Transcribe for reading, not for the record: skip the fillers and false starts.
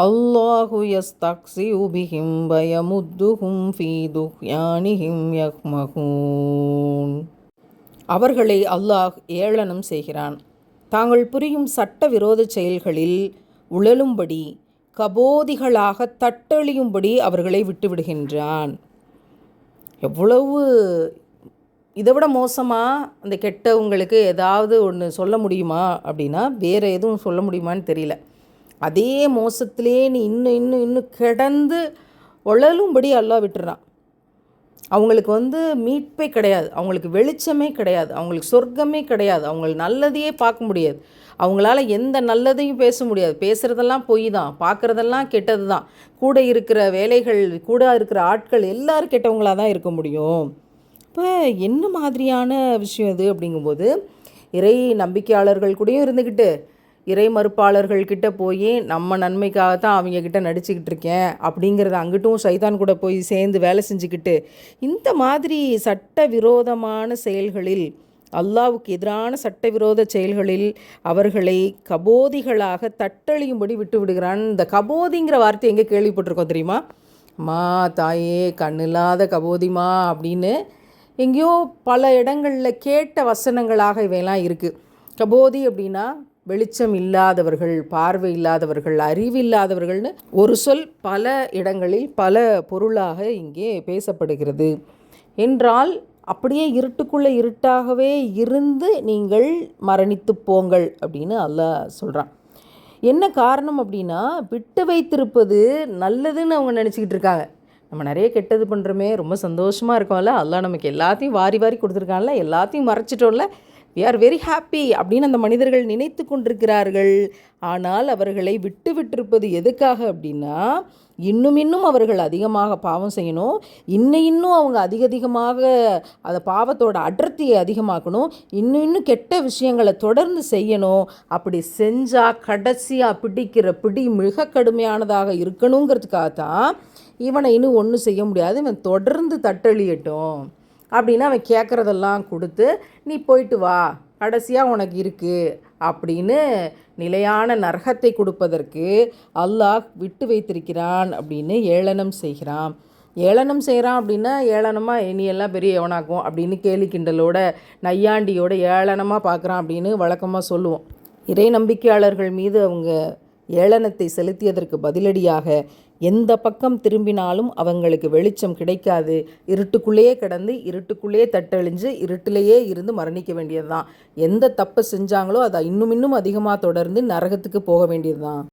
அல்லாஹு யஸ்தக்ஸிஉ பிஹிம் வயமுத்துஹும் ஃபீ துக்யானிஹிம் யக்மஹூன். அவர்களை அல்லாஹ் ஏளனம் செய்கிறான். தாங்கள் புரியும் சட்டவிரோத செயல்களில் உழலும்படி கபோதிகளாக தட்டழியும்படி அவர்களை விட்டுவிடுகின்றான். எவ்வளவு இதை விட மோசமாக அந்த கெட்டவங்களுக்கு ஏதாவது ஒன்று சொல்ல முடியுமா அப்படின்னா வேறு எதுவும் சொல்ல முடியுமான்னு தெரியல. அதே மோசத்திலே நீ இன்னும் இன்னும் இன்னும் கிடந்து உழலும்படி அல்லாஹ் விட்டுறான். அவங்களுக்கு மீட்பே கிடையாது, அவங்களுக்கு வெளிச்சமே கிடையாது, அவங்களுக்கு சொர்க்கமே கிடையாது, அவங்களுக்கு நல்லதையே பார்க்க முடியாது, அவங்களால எந்த நல்லதையும் பேச முடியாது. பேசுகிறதெல்லாம் பொய் தான், பார்க்குறதெல்லாம் கெட்டது தான். கூட இருக்கிற வேலைகள், கூட இருக்கிற ஆட்கள் எல்லோரும் கெட்டவங்களாக தான் இருக்க முடியும். இப்போ என்ன மாதிரியான விஷயம் இது அப்படிங்கும்போது, இறை நம்பிக்கையாளர்கள் கூடயும் இருந்துக்கிட்டு இறை மறுப்பாளர்கள்கிட்ட போய் நம்ம நன்மைக்காகத்தான் அவங்கக்கிட்ட நடிச்சுக்கிட்டு இருக்கேன் அப்படிங்கிறத அங்கிட்டும் சைத்தான் கூட போய் சேர்ந்து வேலை செஞ்சுக்கிட்டு இந்த மாதிரி சட்டவிரோதமான செயல்களில், அல்லாஹ்வுக்கு எதிரான சட்டவிரோத செயல்களில் அவர்களை கபோதிகளாக தட்டழியும்படி விட்டு விடுகிறான். இந்த கபோதிங்கிற வார்த்தை எங்கே கேள்விப்பட்டிருக்கோம் தெரியுமா? மா தாயே கண்ணில்லாத கபோதிமா அப்படின்னு எங்கேயோ பல இடங்களில் கேட்ட வசனங்களாக இவையெல்லாம் இருக்குது. கபோதி அப்படின்னா வெளிச்சம் இல்லாதவர்கள், பார்வை இல்லாதவர்கள், அறிவில்லாதவர்கள்னு ஒரு சொல் பல இடங்களில் பல பொருளாக இங்கே பேசப்படுகிறது. என்றால் அப்படியே இருட்டுக்குள்ளே இருட்டாகவே இருந்து நீங்கள் மரணித்து போங்கள் அப்படின்னு அல்லாஹ் சொல்கிறான். என்ன காரணம் அப்படின்னா, விட்டு வைத்திருப்பது நல்லதுன்னு அவங்க நினச்சிக்கிட்டு இருக்காங்க. நம்ம நிறைய கெட்டது பண்ணுறோமே, ரொம்ப சந்தோஷமாக இருக்கோம்ல, அல்லாஹ் நமக்கு எல்லாத்தையும் வாரி வாரி கொடுத்துருக்கான்ல, எல்லாத்தையும் மறைச்சிட்டோம்ல, we are very happy அப்படின்னு அந்த மனிதர்கள் நினைத்து கொண்டிருக்கிறார்கள். ஆனால் அவர்களை விட்டு விட்டிருப்பது எதுக்காக அப்படின்னா, இன்னும் அவர்கள் அதிகமாக பாவம் செய்யணும், இன்னும் அவங்க அதிகமாக அந்த பாவத்தோட அடர்த்தியை அதிகமாக்கணும், இன்னும் கெட்ட விஷயங்களை தொடர்ந்து செய்யணும். அப்படி செஞ்சால் கடைசியாக பிடிக்கிற பிடி மிக கடுமையானதாக இருக்கணுங்கிறதுக்காக தான் இவனை இன்னும் ஒன்றும் செய்ய முடியாது, இவன் தொடர்ந்து தட்டழியட்டும் அப்படின்னு அவன் கேட்குறதெல்லாம் கொடுத்து நீ போயிட்டு வா, கடைசியாக உனக்கு இருக்குது அப்படின்னு நிலையான நரகத்தை கொடுப்பதற்கு அல்லாஹ் விட்டு வைத்திருக்கிறான் அப்படின்னு ஏளனம் செய்கிறான். ஏளனம் செய்கிறான் அப்படின்னா ஏளனமாக நீ எல்லாம் பெரிய எவனாக்கும் அப்படின்னு கேலி கிண்டலோட நையாண்டியோட ஏளனமாக பார்க்குறான் அப்படின்னு வழக்கமாக சொல்லுவோம். இறை நம்பிக்கையாளர்கள் மீது அவங்க ஏளனத்தை செலுத்தியதற்கு பதிலடியாக எந்த பக்கம் திரும்பினாலும் அவங்களுக்கு வெளிச்சம் கிடைக்காது, இருட்டுக்குள்ளேயே கிடந்து இருட்டுக்குள்ளேயே தட்டழிஞ்சு இருட்டிலேயே இருந்து மரணிக்க வேண்டியது தான். எந்த தப்பை செஞ்சாங்களோ அதை இன்னும் அதிகமாக தொடர்ந்து நரகத்துக்கு போக வேண்டியது தான்.